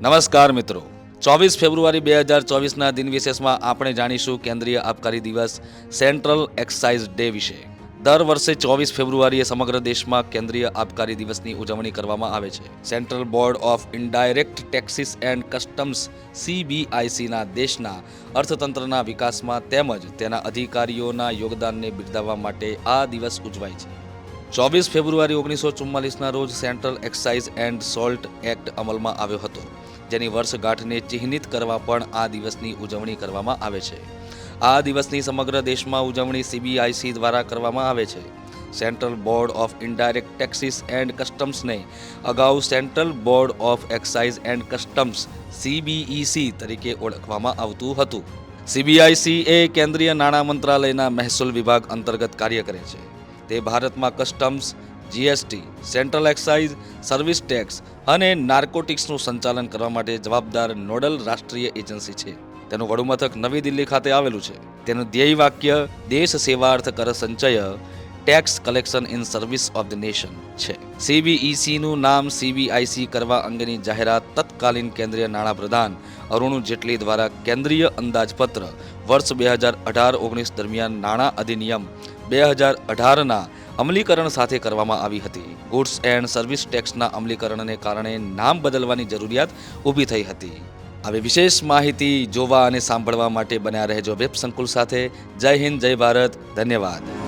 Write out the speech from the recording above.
નમસ્કાર મિત્રો, 24 ફેબ્રુઆરી 2024ના દિન વિશેષમાં આપણે જાણીશું કેન્દ્રીય આબકારી દિવસ સેન્ટ્રલ એક્સાઇઝ ડે વિશે। દર વર્ષે 24 ફેબ્રુઆરીએ સમગ્ર દેશમાં કેન્દ્રીય આબકારી દિવસની ઉજવણી કરવામાં આવે છે। Central board of indirect taxes and customs CBICના દેશના અર્થતંત્રના વિકાસમાં તેમજ તેના અધિકારીઓના યોગદાનને બિરદાવવા માટે આ દિવસ ઉજવાય છે। 24 ફેબ્રુઆરી 1944ના રોજ central excise and salt act અમલમાં આવ્યો હતો, જેની વર્ષગાંઠને ચિહ્નિત કરવા પણ આ દિવસની ઉજવણી કરવામાં આવે છે। આ દિવસની સમગ્ર દેશમાં ઉજવણી CBIC દ્વારા કરવામાં આવે છે। Central board of indirect taxes and કસ્ટમ્સને અગાઉ central board of excise and customs CBEC તરીકે ઓળખવામાં આવતું હતું। CBIC એ કેન્દ્રીય નાણાં મંત્રાલયના મહેસૂલ વિભાગ અંતર્ગત કાર્ય કરે છે। તે ભારતમાં customs, GST, central excise, service tax અને નાર્કોટિક્સનું સંચાલન કરવા માટે જવાબદાર નોડલ રાષ્ટ્રીય એજન્સી છે। તેનું વડુમથક નવી દિલ્હી ખાતે આવેલું છે। તેનું ધ્યેય વાક્ય દેશ સેવાર્થ કર સંચય, tax collection in service of the nation છે। CBECનું નામ CBIC કરવા અંગેની જાહેરાત તત્કાલીન કેન્દ્રીય નાણાપ્રધાન અરુણ જેટલી દ્વારા કેન્દ્રીય અંદાજપત્ર વર્ષ 2018-19 દરમિયાન નાણાં અધિનિયમ 2018ના અમલીકરણ સાથે કરવામાં આવી હતી। ગુડ્સ એન્ડ સર્વિસ ટેક્સના અમલીકરણને કારણે નામ બદલવાની જરૂરિયાત ઊભી થઈ હતી। આવી વિશેષ માહિતી જોવા અને સાંભળવા માટે બન્યા રહેજો વેબ સંકુલ સાથે। જય હિન્દ, જય ભારત, ધન્યવાદ।